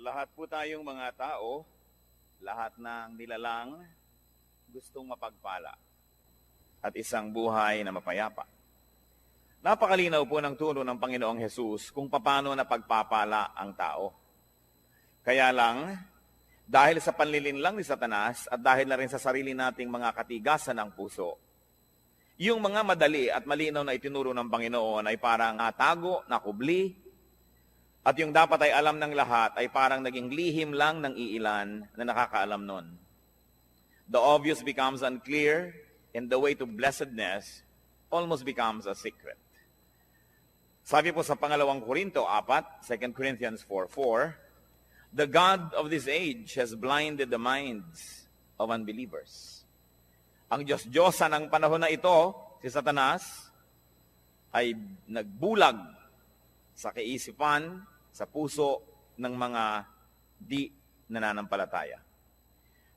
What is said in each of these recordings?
Lahat po tayong mga tao, lahat ng nilalang, gustong mapagpala at isang buhay na mapayapa. Napakalinaw po ng turo ng Panginoong Hesus kung paano napagpapala ang tao. Kaya lang, dahil sa panlilinlang ni Satanas at dahil na rin sa sarili nating mga katigasan ng puso, yung mga madali at malinaw na itinuro ng Panginoon ay parang natago, nakubli, at yung dapat ay alam ng lahat ay parang naging lihim lang ng iilan na nakakaalam nun. The obvious becomes unclear, and the way to blessedness almost becomes a secret. Sabi po sa pangalawang Korinto 4, 2 Corinthians 4:4, the God of this age has blinded the minds of unbelievers. Ang Diyos-Diyosan ng panahon na ito, si Satanas, ay nagbulag sa kaisipan, sa puso ng mga di nananampalataya.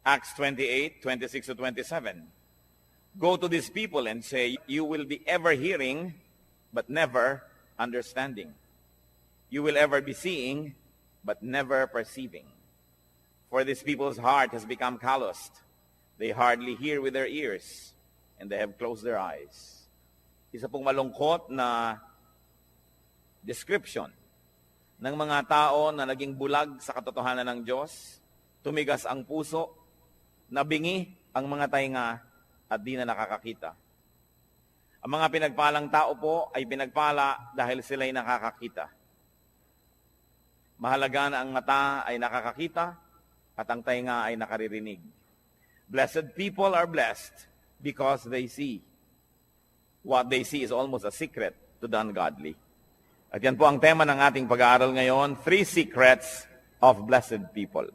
Acts 28, 26-27. Go to these people and say, you will be ever hearing, but never understanding. You will ever be seeing, but never perceiving. For this people's heart has become calloused. They hardly hear with their ears, and they have closed their eyes. Isa pong malungkot na description ng mga tao na naging bulag sa katotohanan ng Diyos, tumigas ang puso, nabingi ang mga tainga at di na nakakakita. Ang mga pinagpalang tao po ay pinagpala dahil sila'y nakakakita. Mahalaga na ang mata ay nakakakita at ang tainga ay nakaririnig. Blessed people are blessed because they see. What they see is almost a secret to the ungodly. At yan po ang tema ng ating pag-aaral ngayon, 3 secrets of blessed people.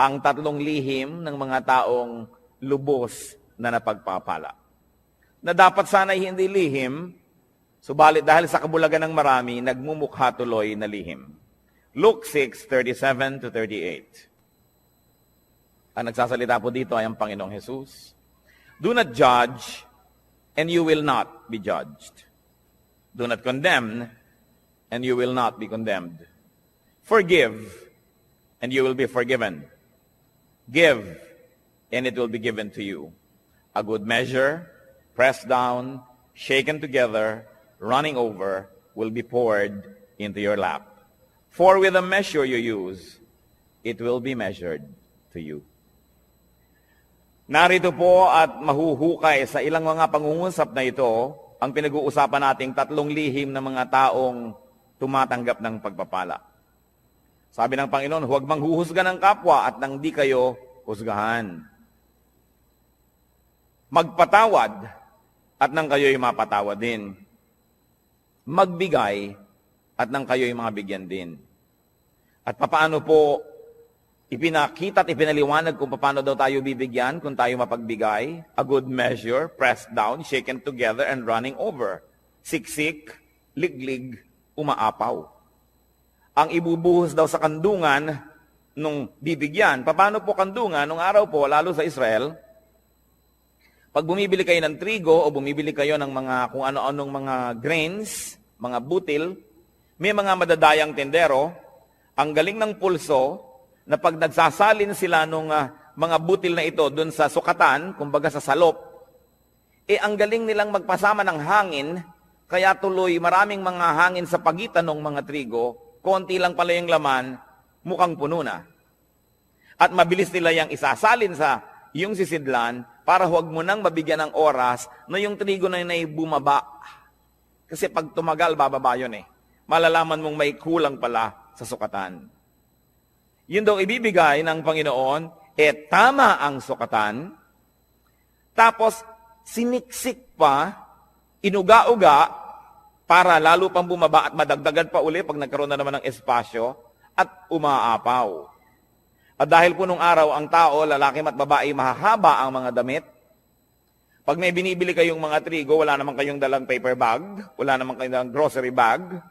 Ang 3 lihim ng mga taong lubos na napagpapala. Na dapat sana'y hindi lihim, subalit dahil sa kabulagan ng marami, nagmumukha tuloy na lihim. Luke 6:37-38. Ang nagsasalita po dito ay ang Panginoong Hesus. Do not judge, and you will not be judged. Do not condemn, and you will not be condemned. Forgive, and you will be forgiven. Give, and it will be given to you. A good measure, pressed down, shaken together, running over, will be poured into your lap. For with the measure you use, it will be measured to you. Narito po at mahuhukay sa ilang mga pangungusap na ito, ang pinag-uusapan nating 3 lihim ng mga taong tumatanggap ng pagpapala. Sabi ng Panginoon, huwag manghuhusga ng kapwa at nang di kayo husgahan. Magpatawad at nang kayo'y mapatawad din. Magbigay at nang kayo'y mabigyan din. At papaano po ipinakita at ipinaliwanag kung paano daw tayo bibigyan kung tayo mapagbigay? A good measure, pressed down, shaken together, and running over. Siksik, liglig, umaapaw. Ang ibubuhos daw sa kandungan nung bibigyan. Paano po kandungan? Nung araw po, lalo sa Israel, pag bumibili kayo ng trigo o bumibili kayo ng mga kung ano-anong mga grains, mga butil, may mga madadayang tendero, ang galing ng pulso, na pag nagsasalin sila nung mga butil na ito doon sa sukatan, kumbaga sa salop, ang galing nilang magpasama ng hangin, kaya tuloy maraming mga hangin sa pagitan ng mga trigo, konti lang pala yung laman, mukhang puno na. At mabilis nila yung isasalin sa yung sisidlan, para huwag mo nang mabigyan ng oras na yung trigo na yun ay bumaba. Kasi pag tumagal, bababa yun eh. Malalaman mong may kulang pala sa sukatan. Yun daw ibibigay ng Panginoon, tama ang sukatan, tapos siniksik pa, inuga-uga, para lalo pang bumaba at madagdagan pa uli pag nagkaroon na naman ng espasyo, at umaapaw. At dahil po nung araw, ang tao, lalaki at babae, mahahaba ang mga damit. Pag may binibili kayong mga trigo, wala naman kayong dalang paper bag, wala naman kayong dalang grocery bag,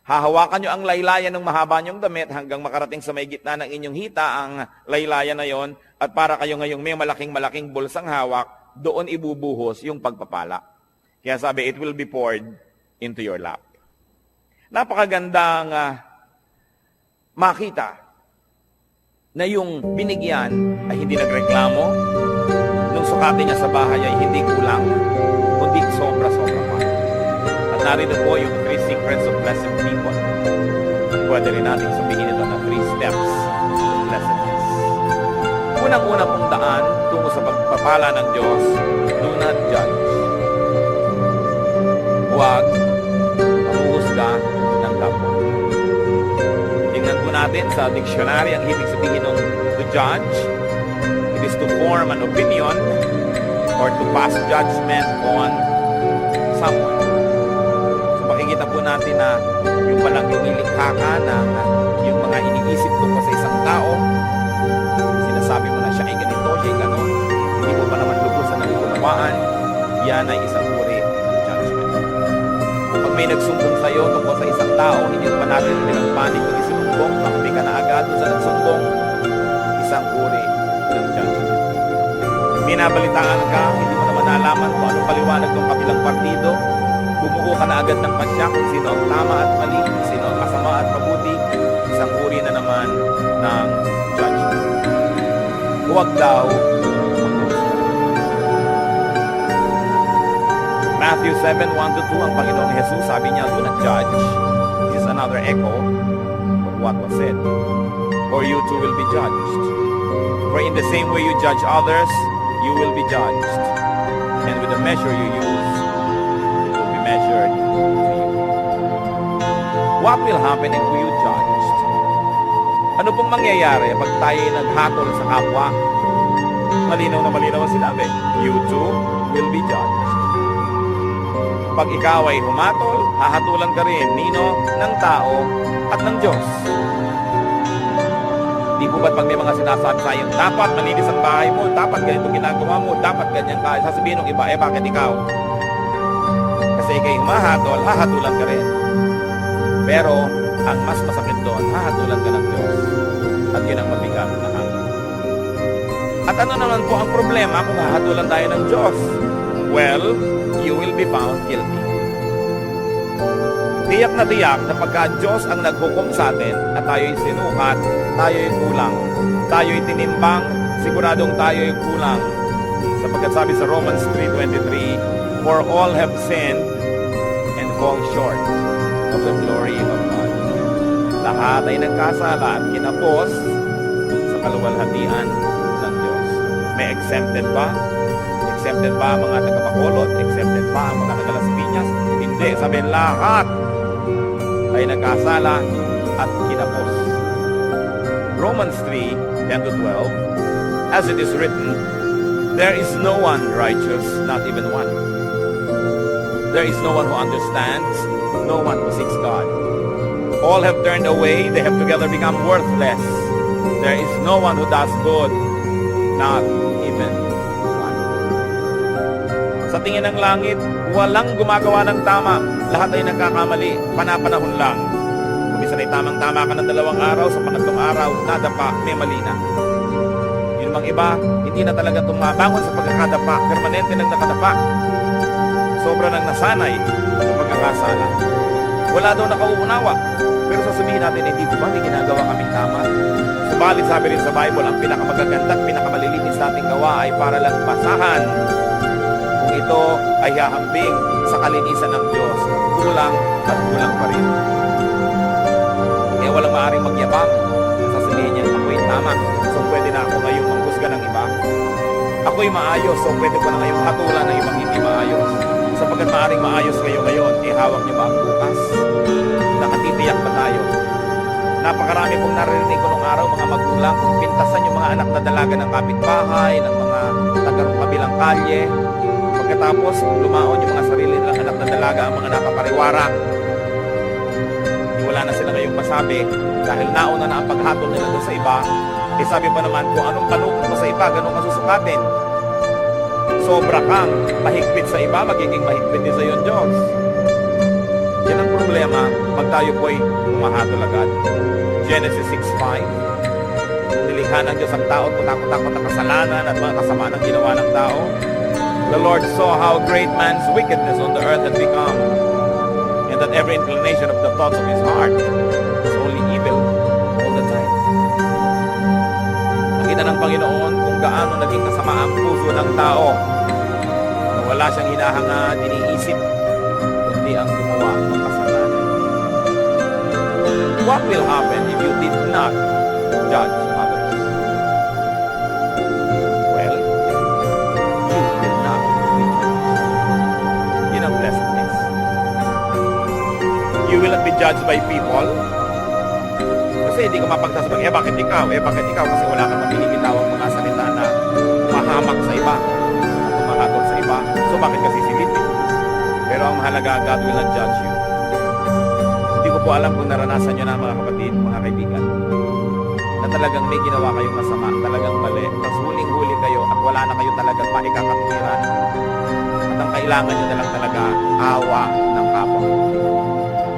hahawakan nyo ang laylayan ng mahaba nyong damit hanggang makarating sa may gitna ng inyong hita ang laylayan na yon, at para kayo ngayong may malaking-malaking bulsang hawak, doon ibubuhos yung pagpapala. Kaya sabi, it will be poured into your lap. Napakagandang makita na yung binigyan ay hindi nagreklamo, nung sukatin niya sa bahay ay hindi kulang, kundi sobra-sobra pa. At narito po yung 3 secrets of blessed people. Pwede rin natin sabihin ito na 3 steps of blessedness. Unang-una pong daan tungo sa pagpapala ng Diyos, do not judge. Huwag manghuhusga ng kapwa. Tingnan po natin sa dictionary ang ibig sabihin ng to judge. It is to form an opinion or to pass judgment on someone. So makikita po natin na yung palang lumilikha ka ng yung mga iniisip tungkol sa isang tao, sinasabi mo na siya ay ganito, siya ay ganon, hindi mo pa naman lubusan ng kunawaan, yan ay isang uri ng judgment. Pag may nagsumbong sa iyo tungkol sa isang tao, hindi pa natin pinagpanik kung isinumbong, makapit ka na agad sa nagsumbong, isang uri ng judgment. Minabalitaan ka, hindi mo naman nalaman kung anong paliwanag ng kabilang partido, bumuo ka na agad ng pasya kung sino ang tama at mali, sino ang masama at mabuti, isang uri na naman ng judgment. Huwag daw mag-usap. Matthew 7:1-2, ang Panginoong Jesus, sabi niya, do not judge. This is another echo of what was said. Or you too will be judged. For in the same way you judge others, you will be judged. And with the measure you use, it will be measured to you. What will happen if you judged? Ano pong mangyayari pag tayo naghatol sa kapwa? Malinaw ang sinabi. You too will be judged. Pag ikaw ay humatol, hahatulan ka rin nino ng tao at ng Diyos. Di po ba't pag may mga sinasabi sa iyo, dapat malinis ang bahay mo, dapat ganito ginagawa mo, dapat ganyan ka, sasabihin ng iba, bakit ikaw? Kasi ikay humahatol, hahatulan ka rin. Pero, ang mas masakit doon, hahatulan ka ng Diyos. At yun ang mabigat na hangin. At ano naman po ang problema kung hahatulan tayo ng Diyos? Well, you will be found guilty. Tiyak na pagka Diyos ang naghukom sa atin at tayo'y sinukat, tayo'y kulang, tayo'y tinimbang, siguradong tayo'y kulang. Sapagkat sabi sa Romans 3:23, for all have sinned and fall short of the glory of God. Lahat ay nagkasala at kinapos sa kaluwalhatian ng Diyos. May exempted ba? Exempted ba ang mga taga-Bacolod? Exempted ba ang mga taga-Las Piñas? Hindi. Sabi, lahat ay nagkasala at kinapos. Romans 3:10-12, as it is written, there is no one righteous, not even one. There is no one who understands, no one who seeks God. All have turned away, they have together become worthless. There is no one who does good, not even one. Sa tingin ng langit, walang gumagawa ng tama. Lahat ay nagkakamali, panapanahon lang. Kumisan ay tamang-tama ka ng 2 araw, sa pangatlong araw, nadapa, may mali na. Yung mga iba, hindi na talaga tumabangon sa pagkakadapa, permanente nang nakadapa. Sobra nang nasanay sa pagkakasala. Wala daw nakauunawa. Pero sasabihin natin, hindi ba may ginagawa kaming tama? Subalit sabi rin sa Bible, ang pinakamagaganda at pinakamalilinis nating gawa ay para lang basahan. Kung ito ay hahambing sa kalinisan ng Diyos, kulang at kulang pa rin. Kaya walang maaaring magyabang. Sasabihin niya, ako'y tama, so pwede na ako ngayong manghusga ng iba. Ako'y maayos, so pwede ko na ngayong hatulan ng ibang hindi maayos. Sapagkat maaaring maayos kayo ngayon, hawak niyo ba ang bukas? Nakatitiyak ba tayo? Napakarami pong narinig ko nung araw, mga magulang, pintasan yung mga anak na dalaga ng kapitbahay, ng mga tagarong kabilang kalye. Pagkatapos, lumaon yung mga sarili nilang anak na dalaga, ang mga nakapariwara. Wala na sila ngayong masabi dahil nauna na ang paghatol nila doon sa iba. Sabi pa naman, kung anong panukot mo sa iba, ganun ka susukatin. Sobra kang mahigpit sa iba, magiging mahigpit din sa iyo Diyos. Yan ang problema pag tayo po'y humahatol agad. Genesis 6:5, nilikha ng Diyos ang tao, takot-takot na kasalanan at mga kasamaan ang ginawa ng tao. The Lord saw how great man's wickedness on the earth had become, and that every inclination of the thoughts of his heart was only evil all the time. ng Panginoon kung gaano naging kasama ang puso ng tao na wala siyang hinahangad, iniisip, kundi ang gumawa ng kasalanan. What will happen if you did not judge others? Well, you will not be judged. Yun ang blessedness. You will not be judged by people. Kasi hindi ka mapagsasabi, bakit ikaw? Bakit ikaw? Kasi wala kang mapilibitawang mga salita na mahamak sa iba, tumahatol sa iba. So bakit kasi silipin? Pero ang mahalaga, God will not judge you. Hindi ko po alam kung naranasan nyo na mga kapatid, mga kaibigan, na talagang may ginawa kayong masama, talagang mali, tapos huling-huli kayo at wala na kayo talagang maikakatwiran. At ang kailangan nyo na lang talaga, awa ng kapwa.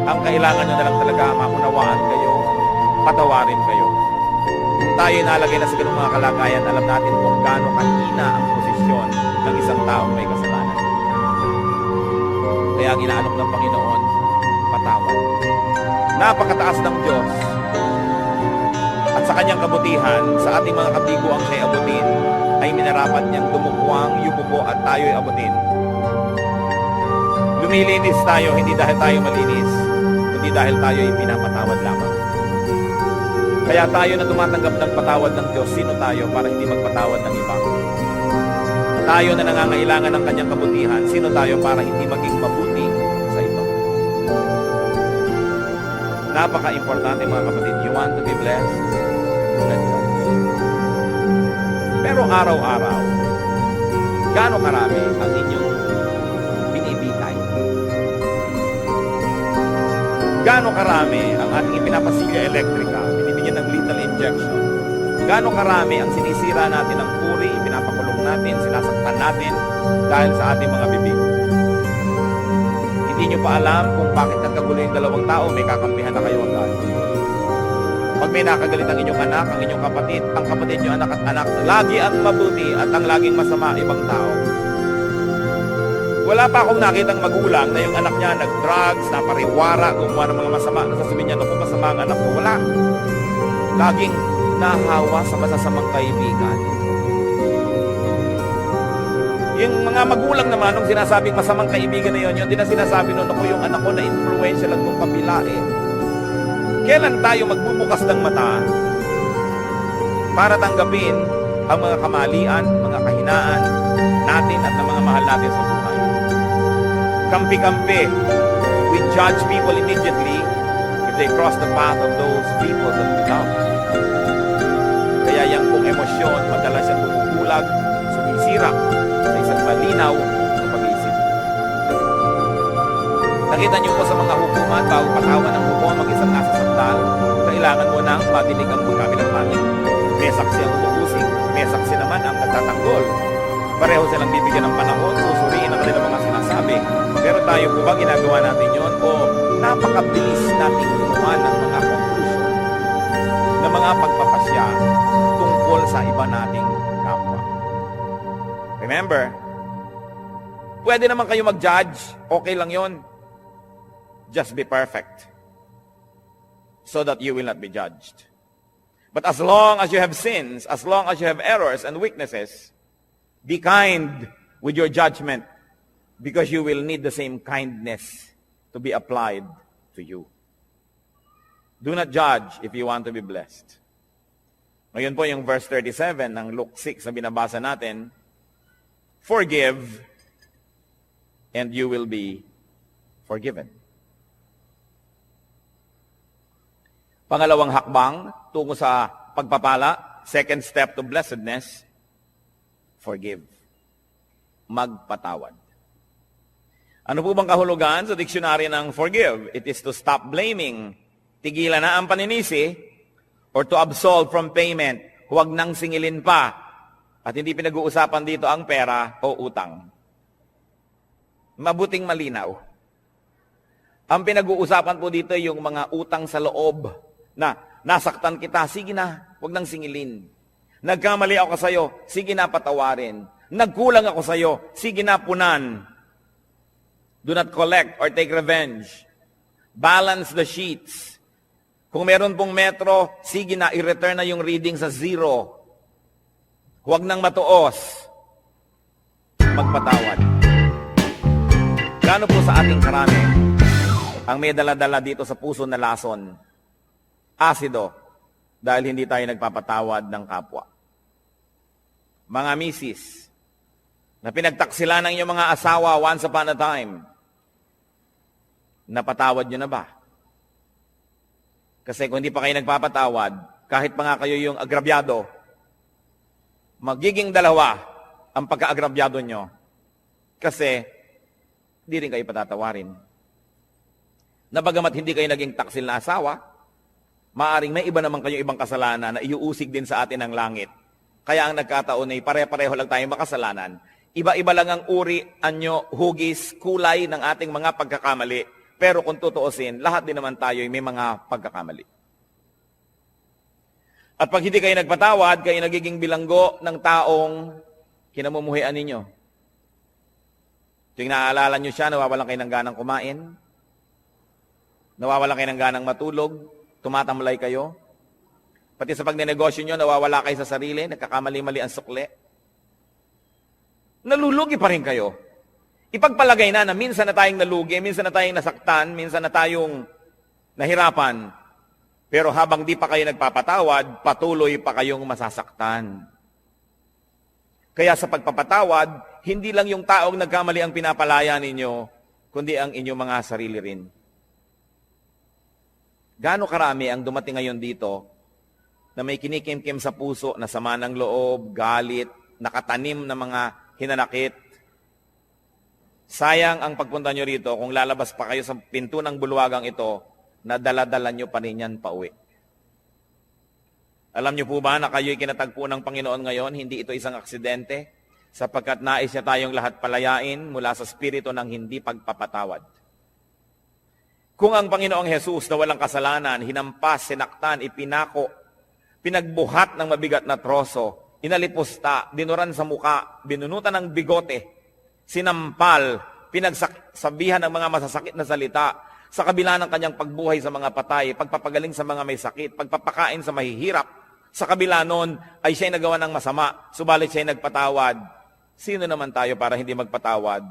Ang kailangan nyo na lang talaga, maunawaan kayo, patawarin kayo. Kung tayo nalagay na sa ganung mga kalagayan, alam natin kung gaano kahina ang posisyon ng isang taong may kasalanan. Kaya ang inaalok ng Panginoon, patawad. Napakataas ng Diyos at sa kanyang kabutihan, sa ating mga kabiguang siya'y abutin, ay minarapat niyang dumukwang, yumuko at tayo'y abutin. Lumilinis tayo, hindi dahil tayo malinis, kundi dahil tayo'y pinapatawad lamang. Kaya tayo na tumatanggap ng patawad ng Diyos, sino tayo para hindi magpatawad ng iba? Tayo na nangangailangan ng kanyang kabutihan, sino tayo para hindi maging mabuti sa iba? Napaka-importante mga kapatid, you want to be blessed? Let go. Pero araw-araw, gaano karami ang inyong binibitay? Gaano karami ang ating ipinapasilya elektrika, binibigyan ng lethal injection? Gaano karami ang sinisira natin ng puri, pinapakulong natin, sinasaktan natin dahil sa ating mga bibig? Hindi nyo pa alam kung bakit nagkagulo yung dalawang tao, may kakampihan na kayo agad. Pag may nakagalit ang inyong anak, ang inyong kapatid, ang kapatid nyo anak at anak, lagi ang mabuti at ang laging masama ibang tao. Wala pa akong nakitang magulang na yung anak niya nag-drugs, napariwara, gumawa ng mga masama, nasasabihin niya, naku, masama ang anak ko. Wala. Laging nahawa sa masasamang kaibigan. Yung mga magulang naman, nung sinasabing masamang kaibigan na yun din na sinasabi nun, ako yung anak ko na influential at kung kabila eh. Kailan tayo magbubukas ng mata para tanggapin ang mga kamalian, mga kahinaan natin at ng mga mahal natin sa buhay? Kampi-kampi. We judge people immediately if they cross the path of those people that we love. Kaya yung pong emosyon, madalas siyang bumubulag, sumisira sa isang malinaw na pag-iisip. Nakita niyo po sa mga hukuman, bago patawan ng hukuman, mag-isang nasa sandal, kailangan mo nang madinig ang magkabilang pangit. May saksi ang umubusing, may saksi naman ang nagtatanggol. Pareho silang bibigyan ng panahon, susuriin ang kanilang mga sinasabi. Pero tayo po ba ginagawa natin yon o napakabilis nating gumawa ng mga conclusion, ng mga pagpapasya tungkol sa iba nating kapwa? Remember, pwede naman kayo mag-judge, okay lang yon. Just be perfect so that you will not be judged. But as long as you have sins, as long as you have errors and weaknesses, be kind with your judgment because you will need the same kindness to be applied to you. Do not judge if you want to be blessed. Ngayon po yung verse 37 ng Luke 6 na binabasa natin, forgive and you will be forgiven. Pangalawang hakbang tungo sa pagpapala, second step to blessedness, forgive. Magpatawad. Ano po bang kahulugan sa diksyonaryo ng forgive? It is to stop blaming. Tigilan na ang paninisi or to absolve from payment. Huwag nang singilin pa. At hindi pinag-uusapan dito ang pera o utang. Mabuting malinaw. Ang pinag-uusapan po dito yung mga utang sa loob na nasaktan kita, sige na, huwag nang singilin. Nagkamali ako sa'yo, sige na patawarin. Nagkulang ako sa'yo, sige na punan. Do not collect or take revenge. Balance the sheets. Kung meron pong metro, sige na, i-return na yung reading sa 0. Huwag nang matuos. Magpatawad. Gaano po sa ating karami ang may dala-dala dito sa puso na lason? Asido. Dahil hindi tayo nagpapatawad ng kapwa. Mga misis, na pinagtaksilan ng inyong mga asawa once upon a time, napatawad nyo na ba? Kasi kung hindi pa kayo nagpapatawad, kahit pa nga kayo yung agrabyado, magiging dalawa ang pagka-agrabyado nyo. Kasi, hindi rin kayo patatawarin. Na bagamat hindi kayo naging taksil na asawa, maaring may iba naman kayong ibang kasalanan na iuusig din sa atin ng langit. Kaya ang nagkataon ay pare-pareho lang tayong makasalanan. Iba-iba lang ang uri, anyo, hugis, kulay ng ating mga pagkakamali. Pero kung tutuusin, lahat din naman tayo may mga pagkakamali. At pag hindi kayo nagpatawad, kayo nagiging bilanggo ng taong kinamumuhian ninyo. Tuwing naaalala nyo siya, nawawalan kayo ng ganang kumain, nawawalan kayo ng ganang matulog, tumatamlay kayo. Pati sa pagnenegosyo nyo, nawawala kayo sa sarili, nagkakamali-mali ang sukle. Nalulugi pa rin kayo. Ipagpalagay na minsan na tayong nalugi, minsan na tayong nasaktan, minsan na tayong nahirapan. Pero habang di pa kayo nagpapatawad, patuloy pa kayong masasaktan. Kaya sa pagpapatawad, hindi lang yung taong nagkamali ang pinapalaya ninyo, kundi ang inyong mga sarili rin. Gaano karami ang dumating ngayon dito na may kinikim-kim sa puso na sama ng loob, galit, nakatanim na mga hinanakit. Sayang ang pagpunta nyo rito kung lalabas pa kayo sa pinto ng bulwagang ito na dala-dala nyo pa rin yan pauwi. Alam nyo po ba na kayo'y kinatagpo ng Panginoon ngayon, hindi ito isang aksidente, sapagkat nais niya tayong lahat palayain mula sa spirito ng hindi pagpapatawad. Kung ang Panginoong Jesus na walang kasalanan, hinampas, sinaktan, ipinako, pinagbuhat ng mabigat na troso, inalipusta, dinuran sa muka, binunutan ng bigote, sinampal, pinagsabihan ng mga masasakit na salita, sa kabila ng kanyang pagbuhay sa mga patay, pagpapagaling sa mga may sakit, pagpapakain sa mahihirap, sa kabila nun ay siya'y nagawa ng masama, subalit siya'y nagpatawad. Sino naman tayo para hindi magpatawad?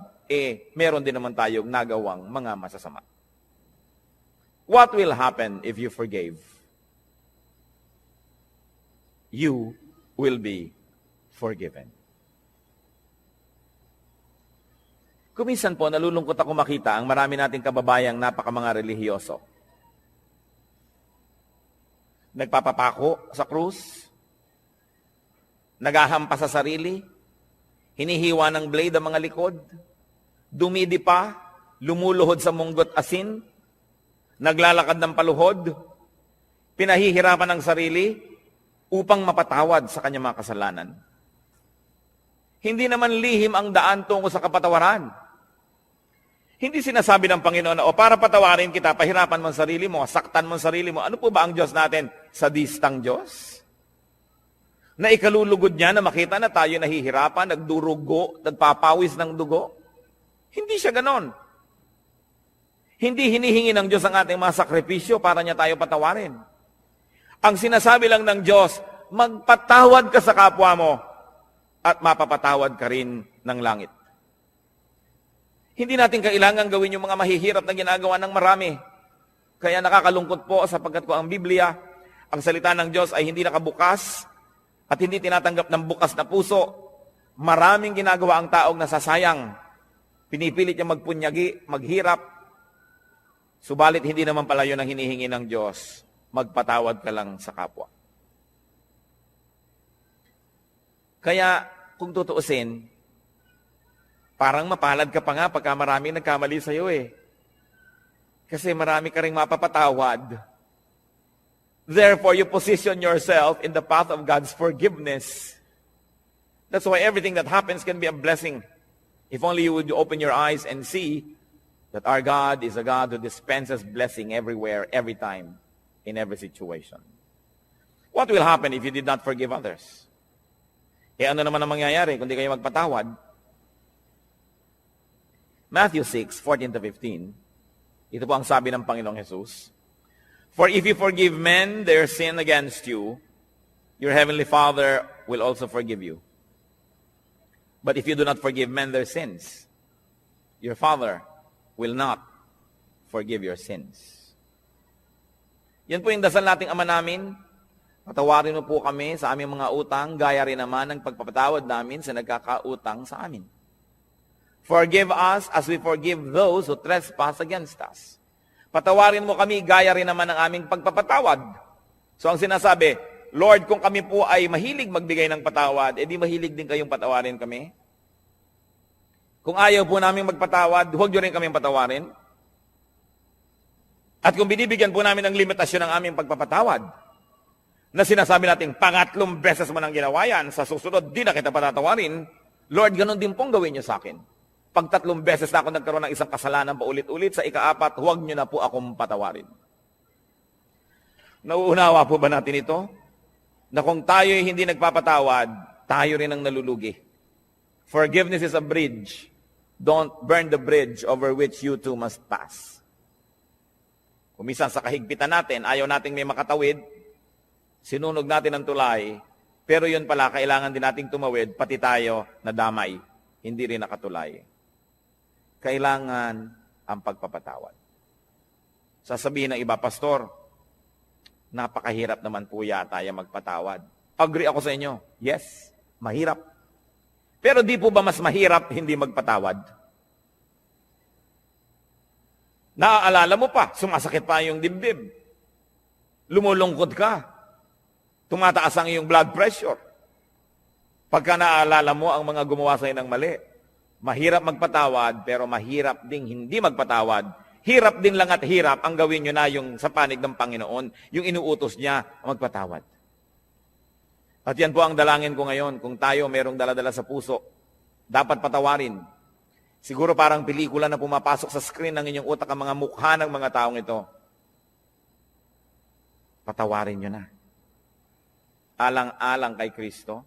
Meron din naman tayong nagawang mga masasama. What will happen if you forgave? You will be forgiven. Kuminsan po, nalulungkot ako makita ang marami nating kababayang napakamanga relihiyoso. Nagpapapako sa krus, naghahampas sa sarili, hinihiwa ng blade ang mga likod, dumidi pa, lumuluhod sa munggot asin, naglalakad ng paluhod, pinahihirapan ng sarili upang mapatawad sa kanyang mga kasalanan. Hindi naman lihim ang daan tungo sa kapatawaran. Hindi sinasabi ng Panginoon na, para patawarin kita, pahirapan mo ang sarili mo, saktan mo ang sarili mo. Ano po ba ang Diyos natin? Sadistang Diyos? Na ikalulugod niya na makita na tayo nahihirapan, nagdurugo, nagpapawis ng dugo? Hindi siya ganon. Hindi hinihingi ng Diyos ang ating mga sakripisyo para niya tayo patawarin. Ang sinasabi lang ng Diyos, magpatawad ka sa kapwa mo at mapapatawad ka rin ng langit. Hindi natin kailangan gawin yung mga mahihirap na ginagawa ng marami. Kaya nakakalungkot po sapagkat ko ang Biblia, ang salita ng Diyos ay hindi nakabukas at hindi tinatanggap ng bukas na puso. Maraming ginagawa ang taong nasasayang. Pinipilit niya magpunyagi, maghirap. Subalit hindi naman pala yun ang hinihingi ng Diyos. Magpatawad ka lang sa kapwa. Kaya kung tutuusin, parang mapalad ka pa nga pagka marami nagkamali sa'yo Kasi marami ka rin mapapatawad. Therefore, you position yourself in the path of God's forgiveness. That's why everything that happens can be a blessing. If only you would open your eyes and see that our God is a God who dispenses blessing everywhere, every time, in every situation. What will happen if you did not forgive others? Ano naman ang mangyayari kung di kayo magpatawad? Matthew 6:14-15. Ito po ang sabi ng Panginoong Jesus. For if you forgive men their sin against you, your heavenly Father will also forgive you. But if you do not forgive men their sins, your Father will not forgive your sins. Yan po yung dasal nating Ama namin. Patawarin mo po kami sa aming mga utang, gaya rin naman ng pagpapatawad namin sa nagkakautang sa amin. Forgive us as we forgive those who trespass against us. Patawarin mo kami, gaya rin naman ng aming pagpapatawad. So ang sinasabi, Lord, kung kami po ay mahilig magbigay ng patawad, edi mahilig din kayong patawarin kami. Kung ayaw po namin magpatawad, huwag nyo rin kaming patawarin. At kung binibigyan po namin ng limitasyon ng aming pagpapatawad, na sinasabi natin, pangatlong beses mo nang ginawa yan, sa susunod, di na kita patatawarin, Lord, ganun din pong gawin nyo sa akin. Pag 3 beses na ako nagkaroon ng isang kasalanan paulit-ulit, sa ika-4, huwag nyo na po akong patawarin. Nauunawa po ba natin ito? Na kung tayo hindi nagpapatawad, tayo rin ang nalulugi. Forgiveness is a bridge. Don't burn the bridge over which you too must pass. Kumisan sa kahigpitan natin, ayaw nating may makatawid, sinunog natin ang tulay, pero yun pala, kailangan din nating tumawid, pati tayo na damay, hindi rin nakatulay. Kailangan ang pagpapatawad. Sasabihin ng iba, Pastor, napakahirap naman po yata yung magpatawad. Agree ako sa inyo. Yes, mahirap. Pero di po ba mas mahirap hindi magpatawad? Naaalala mo pa, sumasakit pa yung dibdib. Lumulungkot ka. Tumataas ang iyong blood pressure. Pagka naaalala mo ang mga gumawa sa'yo ng mali. Mahirap magpatawad, pero mahirap ding hindi magpatawad. Hirap din lang at hirap ang gawin nyo na yung sa panig ng Panginoon, yung inuutos niya magpatawad. At yan po ang dalangin ko ngayon, kung tayo merong daladala sa puso, dapat patawarin. Siguro parang pelikula na pumapasok sa screen ng inyong utak ang mga mukha ng mga taong ito. Patawarin nyo na. Alang-alang kay Kristo.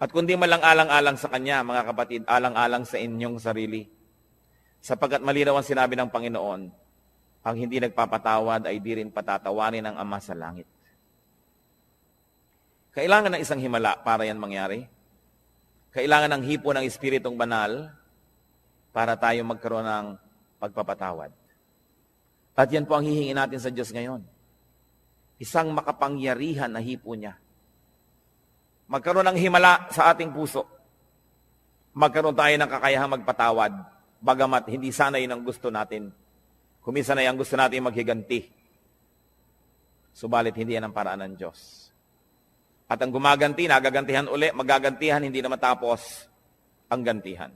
At kundi malang alang-alang sa Kanya, mga kapatid, alang-alang sa inyong sarili. Sapagkat malinaw ang sinabi ng Panginoon, ang hindi nagpapatawad ay di rin patatawarin ng Ama sa langit. Kailangan ng isang himala para yan mangyari. Kailangan ng hipo ng Espiritong Banal para tayo magkaroon ng pagpapatawad. At yan po ang hihingin natin sa Diyos ngayon. Isang makapangyarihan na hipo niya. Magkaroon ng himala sa ating puso. Magkaroon tayo ng kakayahang magpatawad, bagamat hindi sana yun ang gusto natin. Kumisa na yung gusto natin maghiganti. Subalit hindi yan ang paraan ng Diyos. At ang gumaganti, nagagantihan uli, magagantihan, hindi na matapos ang gantihan.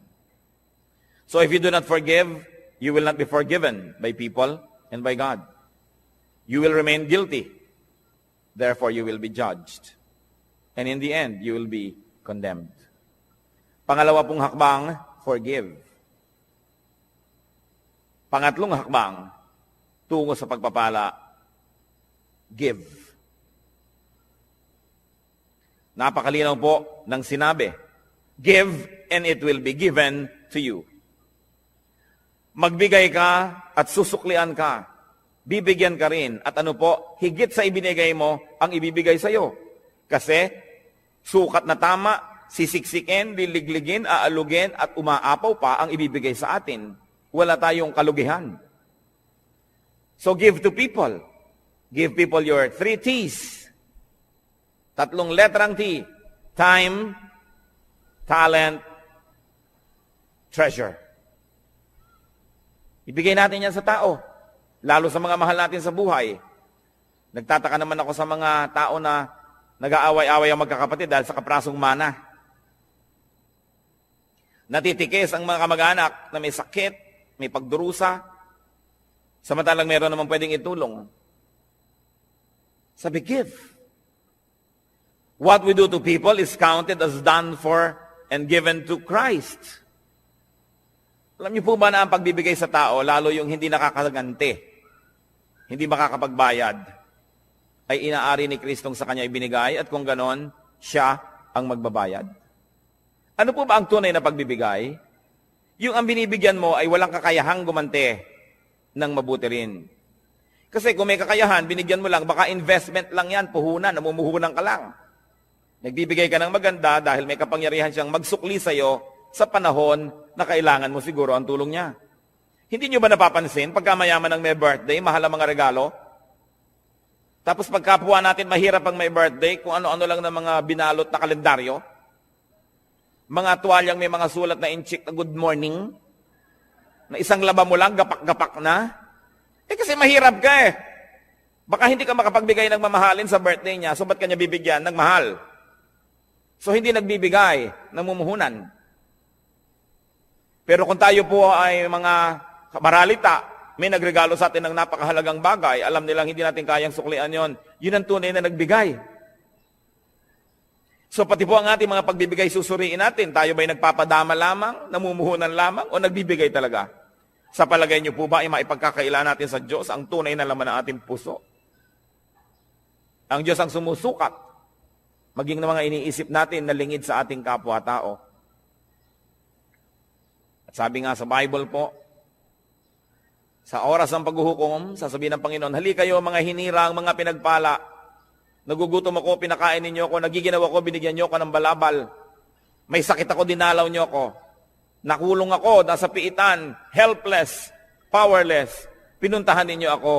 So if you do not forgive, you will not be forgiven by people and by God. You will remain guilty. Therefore, you will be judged. And in the end, you will be condemned. Pangalawa pong hakbang, forgive. Pangatlong hakbang, tungo sa pagpapala, give. Napakalinaw po ng sinabi, give and it will be given to you. Magbigay ka at susuklian ka. Bibigyan ka rin. At ano po, higit sa ibinigay mo ang ibibigay sa iyo. Kasi sukat na tama, sisiksikin, liligligin, aalugin at umaapaw pa ang ibibigay sa atin. Wala tayong kalugihan. So give to people. Give people your 3 T's. 3 letrang T. Time, talent, treasure. Ibigay natin yan sa tao. Lalo sa mga mahal natin sa buhay. Nagtataka naman ako sa mga tao na nag-aaway-away ang magkakapatid dahil sa kaprasong mana. Natitikis ang mga kamag-anak na may sakit, may pagdurusa, samantalang meron naman pwedeng itulong. Sabi, give. What we do to people is counted as done for and given to Christ. Alam niyo po ba na ang pagbibigay sa tao, lalo yung hindi nakakaganti, hindi makakapagbayad, ay inaari ni Kristong sa kanya ibinigay at kung ganon, siya ang magbabayad? Ano po ba ang tunay na pagbibigay? Yung ang binibigyan mo ay walang kakayahang gumante ng mabuti rin. Kasi kung may kakayahan, binigyan mo lang, baka investment lang yan, puhunan, namumuhunan ka lang. Nagbibigay ka ng maganda dahil may kapangyarihan siyang magsukli sa'yo sa panahon na kailangan mo siguro ang tulong niya. Hindi nyo ba napapansin, pagka mayaman ang may birthday, mahal ang mga regalo? Tapos pagkapwa natin mahirap ang may birthday, kung ano-ano lang ng mga binalot na kalendaryo, mga tuwalyang may mga sulat na inchik na good morning, na isang laba mo lang, gapak-gapak na. Kasi mahirap ka eh. Baka hindi ka makapagbigay ng mamahalin sa birthday niya, so ba't kanya bibigyan ng mahal? So hindi nagbibigay, namumuhunan. Pero kung tayo po ay mga maralita, may nagregalo sa atin ng napakahalagang bagay, alam nilang hindi natin kayang suklian yon. Yun ang tunay na nagbigay. So pati po ang ating mga pagbibigay susuriin natin. Tayo ba'y nagpapadama lamang, namumuhunan lamang, o nagbibigay talaga? Sa palagay niyo po ba ay maipagkakaila natin sa Diyos ang tunay na laman ng ating puso? Ang Diyos ang sumusukat, maging ng mga iniisip natin na lingid sa ating kapwa-tao. At sabi nga sa Bible po, sa oras ng paghuhukom, sasabihin ng Panginoon, halika kayo mga hinirang, mga pinagpala. Nagugutom ako, pinakain ninyo ako, nagiginaw ako, binigyan nyo ako ng balabal. May sakit ako, dinalaw nyo ako. Nakulong ako, nasa piitan, helpless, powerless. Pinuntahan ninyo ako.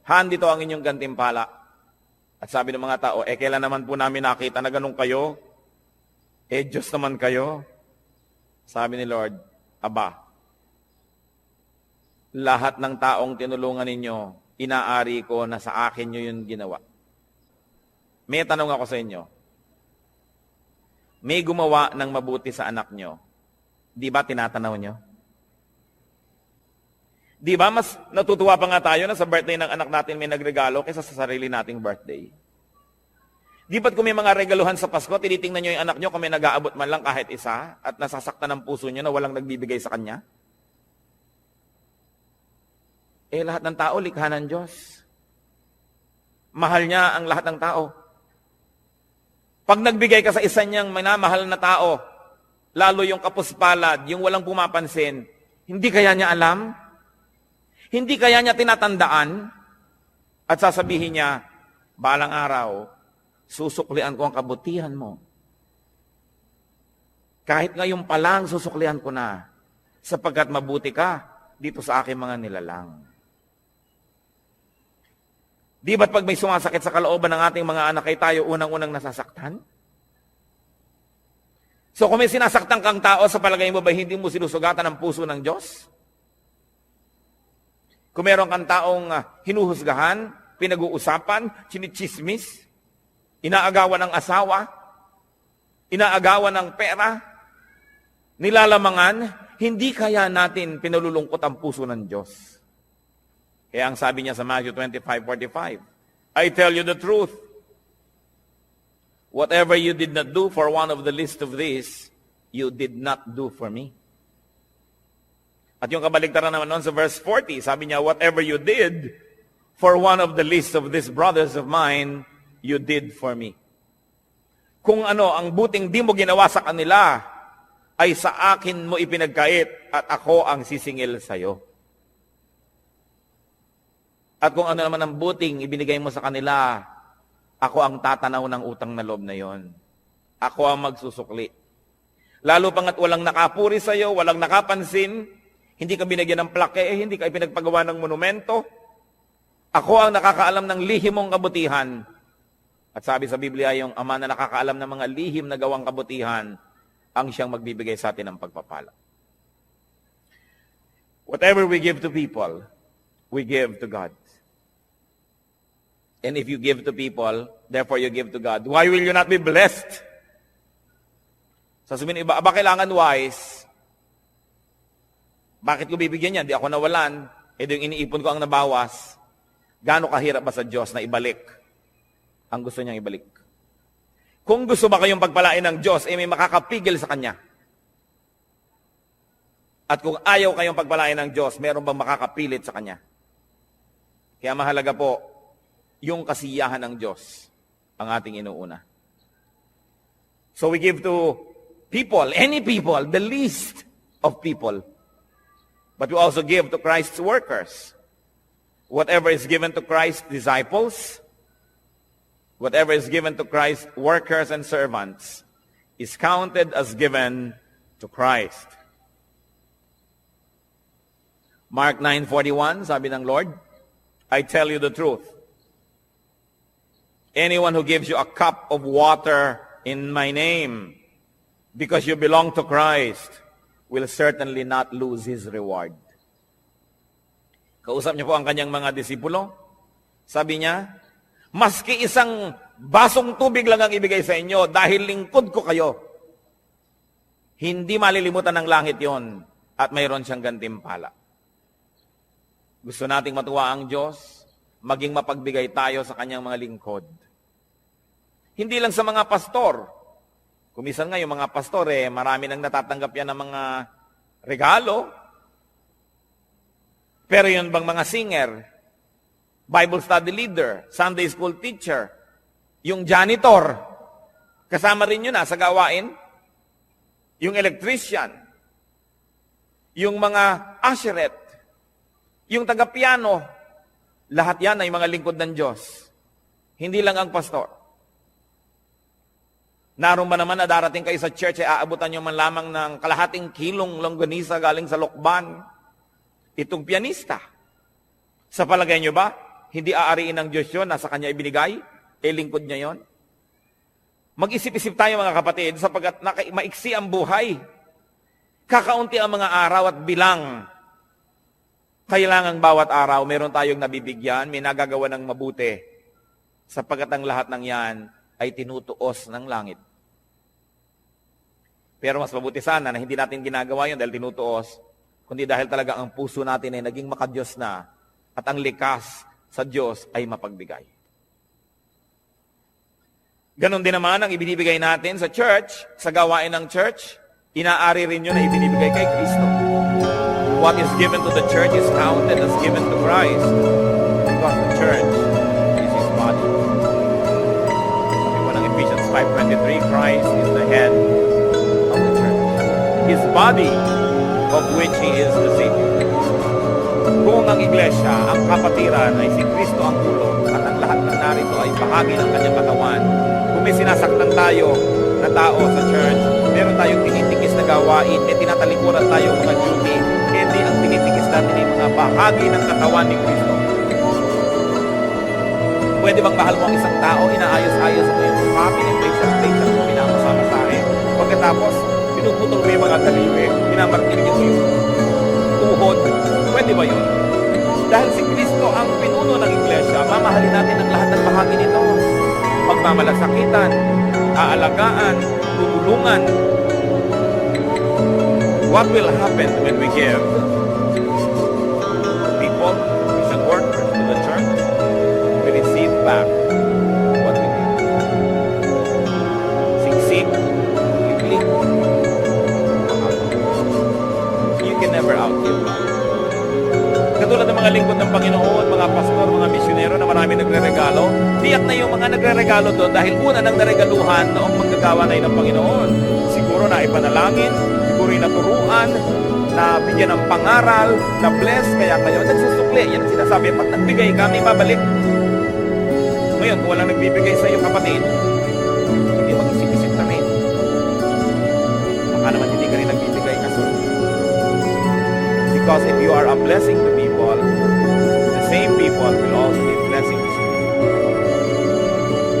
Handito ang inyong gantimpala. At sabi ng mga tao, kailan naman po namin nakita na ganun kayo? Diyos naman kayo. Sabi ni Lord, aba, lahat ng taong tinulungan ninyo, inaari ko na sa akin nyo yun ginawa. May tanong ako sa inyo. May gumawa ng mabuti sa anak nyo. Di ba tinatanaw nyo? Di ba mas natutuwa pa nga tayo na sa birthday ng anak natin may nagregalo kaysa sa sarili nating birthday? Di ba't kung may mga regaluhan sa Pasko, tinitingnan nyo yung anak nyo kung may nag-aabot man lang kahit isa at nasasaktan ng puso nyo na walang nagbibigay sa kanya? Lahat ng tao, likha ng Diyos. Mahal niya ang lahat ng tao. Pag nagbigay ka sa isa niyang minamahal na tao, lalo yung kapuspalad, yung walang pumapansin, hindi kaya niya alam? Hindi kaya niya tinatandaan? At sasabihin niya, balang araw, susuklian ko ang kabutihan mo. Kahit ngayon pa lang, susuklian ko na, sapagkat mabuti ka dito sa aking mga nilalang. Di ba't pag may sumasakit sa kalooban ng ating mga anak, ay tayo unang-unang nasasaktan? So kung may sinasaktan kang tao, sa palagay mo ba hindi mo sinusugatan ang puso ng Diyos? Kung meron kang taong hinuhusgahan, pinag-uusapan, chinichismis, inaagawan ng asawa, inaagawan ng pera, nilalamangan, hindi kaya natin pinalulungkot ang puso ng Diyos. Kaya ang sabi niya sa Matthew 25:45, I tell you the truth, whatever you did not do for one of the least of these, you did not do for me. At yung kabaligtaran naman noon sa verse 40, sabi niya, whatever you did for one of the least of these brothers of mine, you did for me. Kung ano, ang buting di mo ginawa sa kanila, ay sa akin mo ipinagkait at ako ang sisingil sa iyo. At kung ano naman ang buting ibinigay mo sa kanila, ako ang tatanaw ng utang na loob na yon. Ako ang magsusukli. Lalo pangat walang nakapuri sa iyo, walang nakapansin, hindi ka binigyan ng plaque, hindi ka ipinagpagawa ng monumento. Ako ang nakakaalam ng lihim mong kabutihan. At sabi sa Biblia, yung ama na nakakaalam ng mga lihim na gawang kabutihan, ang siyang magbibigay sa atin ng pagpapala. Whatever we give to people, we give to God. And if you give to people, therefore you give to God, why will you not be blessed? Sasabihin iba, aba kailangan wise. Bakit ko bibigyan yan? Di ako nawalan. Yung iniipon ko ang nabawas. Gaano kahirap ba sa Diyos na ibalik ang gusto niyang ibalik? Kung gusto ba kayong pagpalain ng Diyos, may makakapigil sa Kanya. At kung ayaw kayong pagpalain ng Diyos, meron bang makakapilit sa Kanya? Kaya mahalaga po, yung kasiyahan ng Diyos ang ating inuuna. So we give to people, any people, the least of people. But we also give to Christ's workers. Whatever is given to Christ's disciples, whatever is given to Christ, workers and servants, is counted as given to Christ. Mark 9:41, sabi ng Lord, I tell you the truth. Anyone who gives you a cup of water in my name, because you belong to Christ, will certainly not lose his reward. Kausap niya po ang kanyang mga disipulo. Sabi niya, maski isang basong tubig lang ang ibigay sa inyo dahil lingkod ko kayo, hindi malilimutan ng langit yon at mayroon siyang gantimpala. Gusto nating matuwa ang Diyos, maging mapagbigay tayo sa kanyang mga lingkod. Hindi lang sa mga pastor. Kumisan nga yung mga pastor, marami nang natatanggap yan ng mga regalo. Pero yun bang mga singer, Bible study leader, Sunday school teacher, yung janitor, kasama rin yun sa gawain, yung electrician, yung mga usherette, yung taga-piano, lahat yan ay mga lingkod ng Diyos. Hindi lang ang pastor. Naroon ba naman na darating kayo sa church ay aabutan nyo man lamang ng kalahating kilong longganisa galing sa lokban? Itong pianista. Sa palagay nyo ba, hindi aariin ng Diyos yun, nasa Kanya ibinigay? Lingkod niya yon. Mag-isip-isip tayo mga kapatid, sapagkat maiksi ang buhay. Kakaunti ang mga araw at bilang. Kailangan bawat araw, meron tayong nabibigyan, may nagagawa ng mabuti. Sapagkat ang lahat ng yan ay tinutuos ng langit. Pero mas mabuti sana na hindi natin ginagawa yun dahil tinutuos, kundi dahil talaga ang puso natin ay naging makadiyos na at ang likas sa Diyos ay mapagbigay. Ganon din naman ang ibinibigay natin sa church, sa gawain ng church, inaari rin yun na ibinibigay kay Kristo. What is given to the church is counted as given to Christ because the church is His body. Sabi po ng Ephesians 5:23, Christ is the head of the church. His body, of which He is the Savior. Kung ang iglesia, ang kapatiran ay si Kristo ang ulo at ang lahat ng narito ay bahagi ng kanyang katawan, kung may sinasaktan tayo na tao sa church, meron tayong tinitikis na gawain, tinatalikuran tayong mga duty, hindi ang tinitikis natin ay mga bahagi ng katawan ni Kristo. Pwede bang mahal mo ang isang tao, inaayos-ayos mo yung family, patient mo, minamasahe, pagkatapos, pinuputol mo yung mga kaliwi, minamartiligin mo yung tuhod. Pwede ba yun? Dahil si Kristo ang pinuno ng iglesia, mamahalin natin ang lahat ng bahagi nito. Pagmamalasakitan, aalagaan, tutulungan. What will happen when we give people, mission workers to the church? We receive back what we give. Siksik, liklik, you can never outgive God. Katulad ng mga lingkod ng Panginoon, mga pastor, mga misyonero na marami nagre-regalo, tiyak na yung mga nagre-regalo doon dahil una nang naregaluhan noong manggagawa na yun ng Panginoon. Siguro na ipanalangin, siguro naturuan, na bigyan ng pangaral, na bless, kaya kayo nagsusukli. Yan ang sinasabi, pag nagbigay kami, babalik. Ngayon, kung walang nagbibigay sa iyo kapatid, hindi mag-isip-isip na rin. Baka naman hindi ka rin nagbibigay kasi. Because if you are a blessing to people, the same people will also be blessings to you.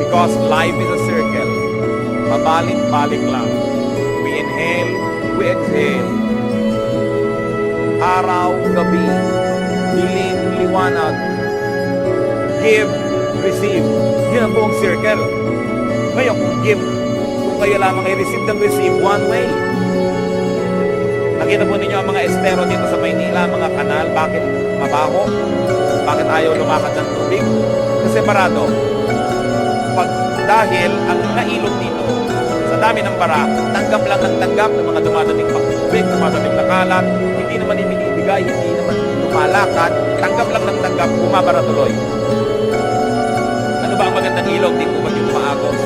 Because life is a circle. Mabalik-balik lang. We inhale, we exhale. Araw, gabi, dilim, liwanag. Give, receive. Yun ang buong circle. Ngayon, kung give, kung kayo lamang ay receive and receive, one way. Nakita po ninyo ang mga estero dito sa Maynila, mga kanal, bakit mabaho? Bakit ayaw lumakad ng tubig? Kasi parado. Dahil ang mga ilog dito, sa dami ng bara, tanggap lang ng tanggap ng mga dumadating pag-tubig, dumadating na kalat, hindi naman ibinibigay, hindi naman lumalakad, tanggap lang ng tanggap, bumabara tuloy. Ano ba ang magandang ilog? Di po ba yung maagos?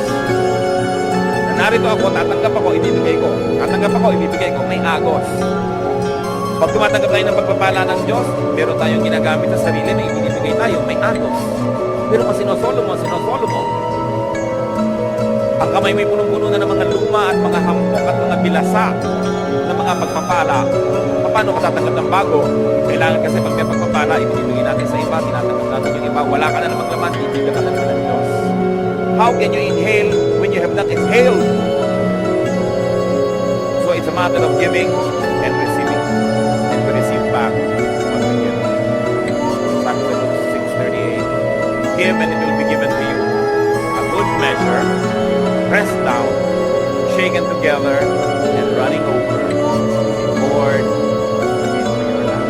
Narito ako, tatanggap ako, ibibigay ko. Tatanggap ako, ibibigay ko. May agos. Pag tumatanggap tayo ng pagpapala ng Diyos, meron tayong ginagamit sa sarili na ibibigay tayo, may agos. Pero kung sinosolo mo, Ang kamay mo'y punong-puno na ng mga luma at mga hampok at mga bilasa ng mga pagpapala. Paano ka tatanggap ng bago? Kailangan kasi pag may pagpapala, ibinibigay natin sa iba, tinatanggap natin yung iba. Wala ka na namang laman, ibigay ka na ng Diyos. How can you inhale when you have not exhaled? So it's a matter of giving and receiving. And we receive back what we give. Sabi sa Luke 6:38, give and it will be given to you. A good measure, pressed down, shaken together, and running over. Lord, into your lap.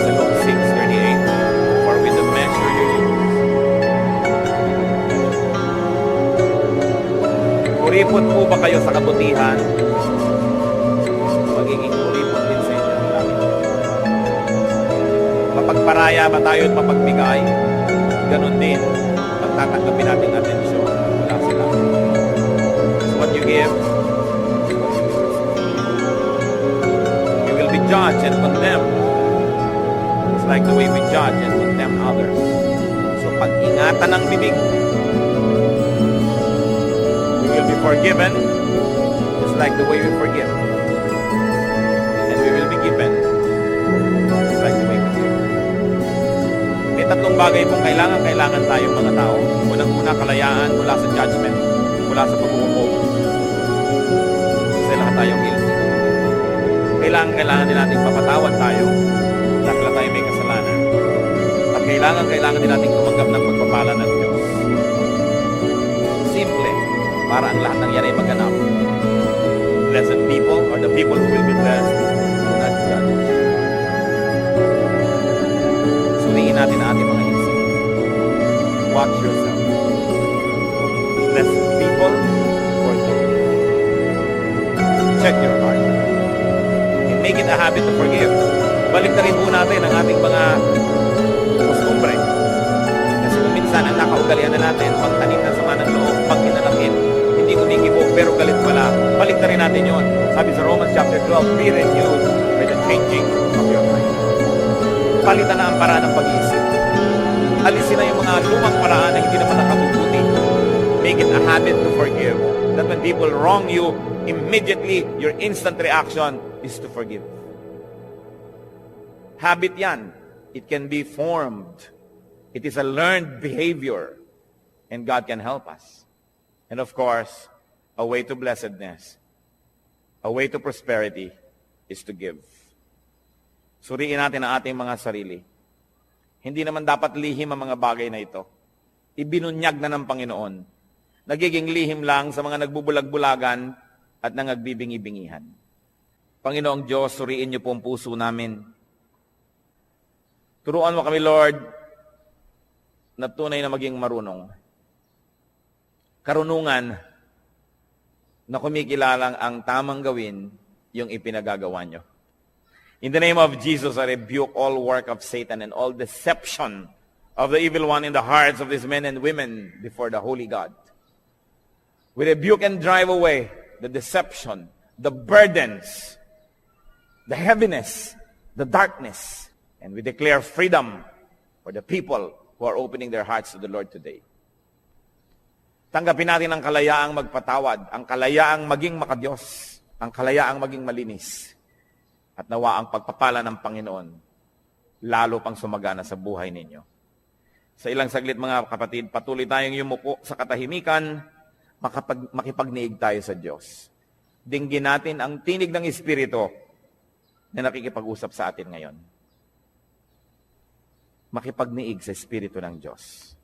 Sa Luke 6:38, for with the measure you use. Kuripot po ba kayo sa kabutihan? Magiging kuripot din sa inyo ang langit. Mapagparaya ba tayo at mapagbigay? Ganon din. Pagtatanggapin natin atensyon mula sa langit. So what you give, you will be judged and condemned. It's like the way we judge and condemn others. So pag-ingatan ang bibig, we will be forgiven just like the way we forgive. And we will be given just like the way we give. May tatlong bagay pong kailangan tayong mga tao. Unang-una, kalayaan mula sa judgment, mula sa pag-uupo. Kasi lahat tayong guilty. Kailangan din natin papatawad tayo dahil tayo may kasalanan. At kailangan din natin tumanggap ng pagpapala ng Diyos. Simple, para ang lahat ng yan ay maganap. Blessed people or the people who will be blessed do not judge. Suriin natin ang ating mga isip. Watch yourself. Blessed people or those. Check your heart. And make it a habit to forgive. Balik na rin po natin ang ating mga kostumbre. Kasi kung minsan ang nakaugalian na natin, pagtanim ng sama ng loob, pag hinanakit, hindi kumikibo, pero galit pala. Balik na rin natin yon. Sabi sa Romans chapter 12, be renewed by the changing of your mind. Palitan na ang paraan ng pag-iisip. Alisin na yung mga lumang paraan na hindi naman nakabubuti. Make it a habit to forgive. That when people wrong you, immediately, your instant reaction is to forgive. Habit yan. It can be formed. It is a learned behavior. And God can help us. And of course, a way to blessedness, a way to prosperity is to give. Suriin natin ang ating mga sarili. Hindi naman dapat lihim ang mga bagay na ito. Ibinunyag na ng Panginoon. Nagiging lihim lang sa mga nagbubulag-bulagan at nangagbibingi-bingihan. Panginoong Diyos, suriin niyo po ang puso namin. Turuan mo kami, Lord, na tunay na maging marunong. Karunungan na kumikilalang ang tamang gawin yung ipinagagawa nyo. In the name of Jesus, I rebuke all work of Satan and all deception of the evil one in the hearts of these men and women before the Holy God. We rebuke and drive away the deception, the burdens, the heaviness, the darkness, and we declare freedom for the people who are opening their hearts to the Lord today. Tanggapin natin ang kalayaang magpatawad, ang kalayaang maging makadiyos, ang kalayaang maging malinis, at nawa ang pagpapala ng Panginoon, lalo pang sumagana sa buhay ninyo. Sa ilang saglit mga kapatid, patuloy tayong yumuko sa katahimikan, makipagniig tayo sa Diyos. Dinggin natin ang tinig ng Espiritu na nakikipag-usap sa atin ngayon. Makipagniig sa Espiritu ng Diyos.